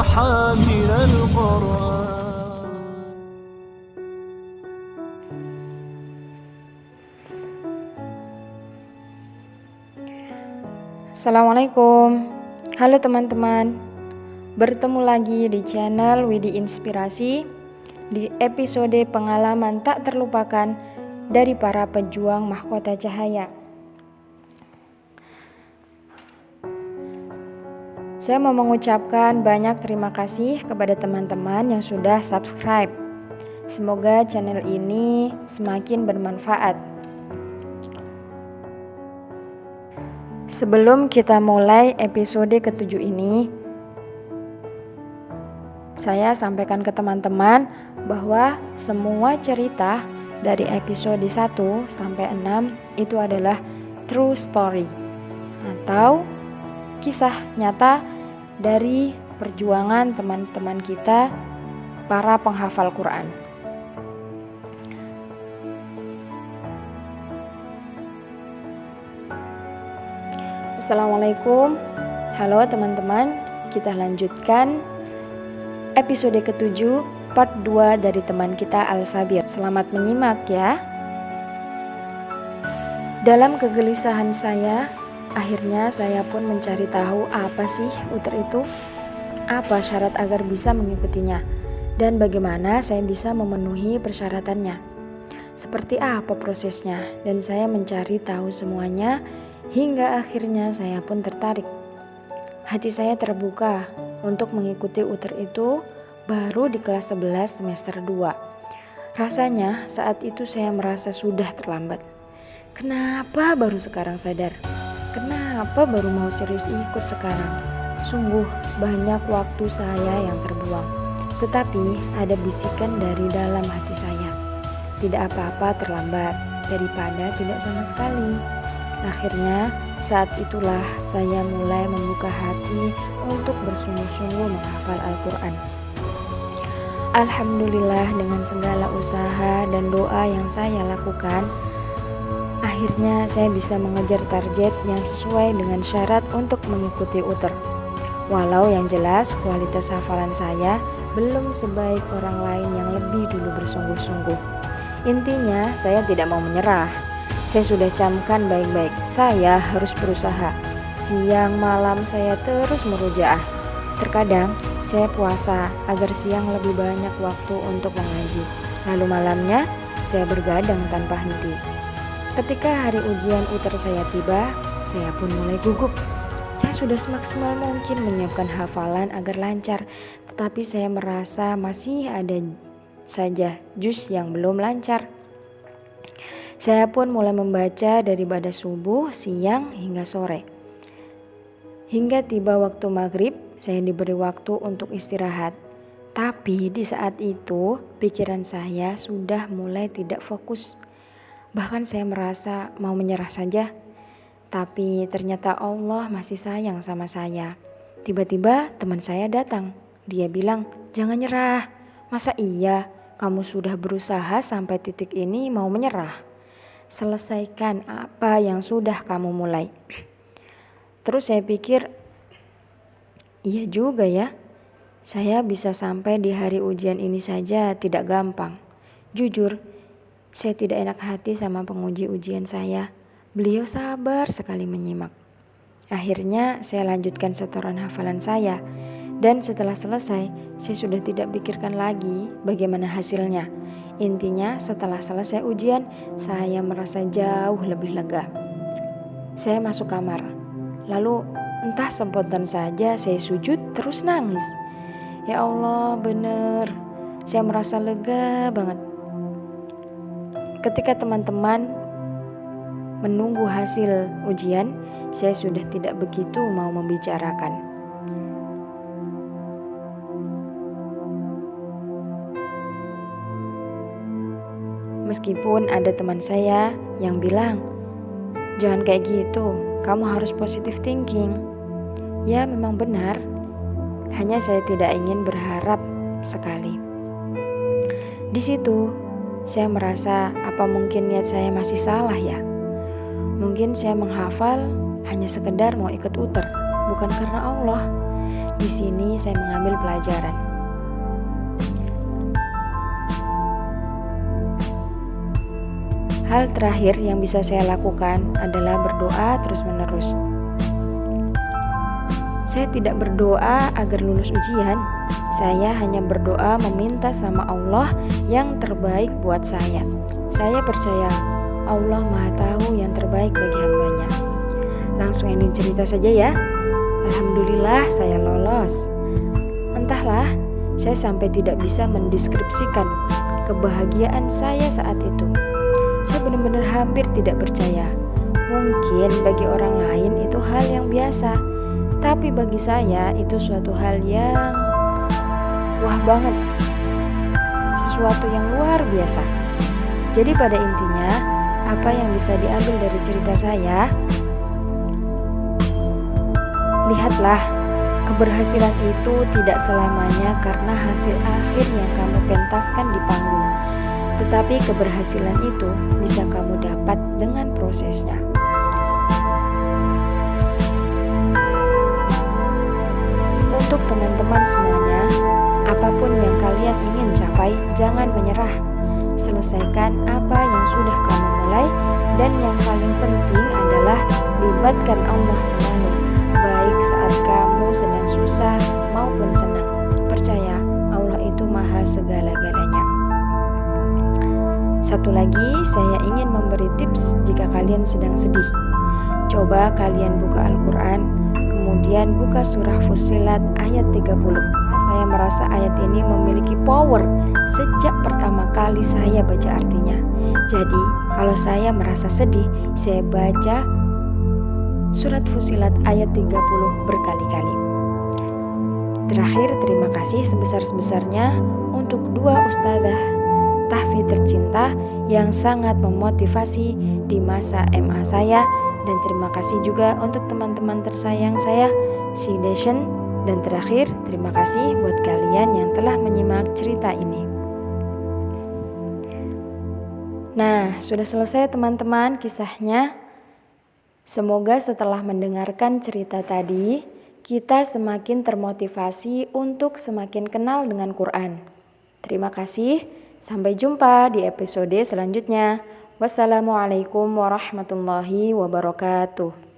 حامل القرآن. Assalamualaikum. Halo teman-teman. Bertemu lagi di channel Widi Inspirasi di episode pengalaman tak terlupakan dari para pejuang mahkota cahaya. Saya mau mengucapkan banyak terima kasih kepada teman-teman yang sudah subscribe. Semoga channel ini semakin bermanfaat. Sebelum kita mulai episode ke-7 ini, saya sampaikan ke teman-teman bahwa semua cerita dari episode 1 sampai 6 itu adalah true story atau kisah nyata dari perjuangan teman-teman kita para penghafal Quran. Assalamualaikum. Halo teman-teman, kita lanjutkan episode ke-7 part 2 dari teman kita Al-Sabir. Selamat menyimak ya. Dalam kegelisahan saya, akhirnya saya pun mencari tahu apa sih uter itu, apa syarat agar bisa mengikutinya, dan bagaimana saya bisa memenuhi persyaratannya. Seperti apa prosesnya, dan saya mencari tahu semuanya. Hingga akhirnya saya pun tertarik. Hati saya terbuka untuk mengikuti uter itu baru di kelas 11 semester 2. Rasanya saat itu saya merasa sudah terlambat. Kenapa baru sekarang sadar? Kenapa baru mau serius ikut sekarang? Sungguh banyak waktu saya yang terbuang. Tetapi ada bisikan dari dalam hati saya. Tidak apa-apa terlambat daripada tidak sama sekali. Akhirnya saat itulah saya mulai membuka hati untuk bersungguh-sungguh menghafal Al-Quran. Alhamdulillah dengan segala usaha dan doa yang saya lakukan, akhirnya saya bisa mengejar target yang sesuai dengan syarat untuk mengikuti uter. Walau yang jelas kualitas hafalan saya belum sebaik orang lain yang lebih dulu bersungguh-sungguh. Intinya saya tidak mau menyerah. Saya sudah camkan baik-baik, saya harus berusaha. Siang malam saya terus merujaah. Terkadang saya puasa agar siang lebih banyak waktu untuk mengaji. Lalu malamnya saya bergadang tanpa henti. Ketika hari ujian uter saya tiba, saya pun mulai gugup. Saya sudah semaksimal mungkin menyiapkan hafalan agar lancar, tetapi saya merasa masih ada saja juz yang belum lancar. Saya pun mulai membaca dari pada subuh, siang, hingga sore. Hingga tiba waktu maghrib, saya diberi waktu untuk istirahat. Tapi di saat itu, pikiran saya sudah mulai tidak fokus. Bahkan saya merasa mau menyerah saja. Tapi ternyata Allah masih sayang sama saya. Tiba-tiba teman saya datang. Dia bilang, "Jangan nyerah. Masa iya kamu sudah berusaha sampai titik ini mau menyerah? Selesaikan apa yang sudah kamu mulai." Terus saya pikir, iya juga ya, saya bisa sampai di hari ujian ini saja tidak gampang. Jujur, saya tidak enak hati sama penguji ujian saya. Beliau sabar sekali menyimak. Akhirnya saya lanjutkan setoran hafalan saya. Dan setelah selesai, saya sudah tidak pikirkan lagi bagaimana hasilnya. Intinya setelah selesai ujian, saya merasa jauh lebih lega. Saya masuk kamar. Lalu entah spontan saja saya sujud terus nangis. Ya Allah, bener. Saya merasa lega banget. Ketika teman-teman menunggu hasil ujian, saya sudah tidak begitu mau membicarakan. Meskipun ada teman saya yang bilang, "Jangan kayak gitu, kamu harus positive thinking." Ya memang benar, hanya saya tidak ingin berharap sekali. Di situ saya merasa apa mungkin niat saya masih salah ya? Mungkin saya menghafal hanya sekedar mau ikut uter, bukan karena Allah. Di sini saya mengambil pelajaran. Hal terakhir yang bisa saya lakukan adalah berdoa terus-menerus. Saya tidak berdoa agar lulus ujian. Saya hanya berdoa meminta sama Allah yang terbaik buat saya. Saya percaya Allah Maha Tahu yang terbaik bagi hambanya. Langsung ini cerita saja ya. Alhamdulillah saya lolos. Entahlah, saya sampai tidak bisa mendeskripsikan kebahagiaan saya saat itu. Saya benar-benar hampir tidak percaya. Mungkin bagi orang lain itu hal yang biasa, tapi bagi saya itu suatu hal yang wah banget. Sesuatu yang luar biasa. Jadi pada intinya, apa yang bisa diambil dari cerita saya? Lihatlah, keberhasilan itu tidak selamanya karena hasil akhir yang kamu pentaskan di panggung. Tetapi keberhasilan itu bisa kamu dapat dengan prosesnya. Untuk teman-teman semuanya, apapun yang kalian ingin capai, jangan menyerah. Selesaikan apa yang sudah kamu mulai, dan yang paling penting adalah libatkan Allah selalu, baik saat kamu sedang susah maupun senang. Percaya, Allah itu maha segala-galanya. Satu lagi, saya ingin memberi tips jika kalian sedang sedih. Coba kalian buka Al-Quran, kemudian buka surah Fussilat ayat 30. Saya merasa ayat ini memiliki power sejak pertama kali saya baca artinya. Jadi, kalau saya merasa sedih, saya baca surat Fussilat ayat 30 berkali-kali. Terakhir, terima kasih sebesar-besarnya untuk dua ustadzah tahfidz tercinta yang sangat memotivasi di masa MA saya, dan terima kasih juga untuk teman-teman tersayang saya, si Deshen. Dan terakhir, terima kasih buat kalian yang telah menyimak cerita ini. Nah, sudah selesai teman-teman kisahnya. Semoga setelah mendengarkan cerita tadi, kita semakin termotivasi untuk semakin kenal dengan Quran. Terima kasih. Sampai jumpa di episode selanjutnya. Wassalamualaikum warahmatullahi wabarakatuh.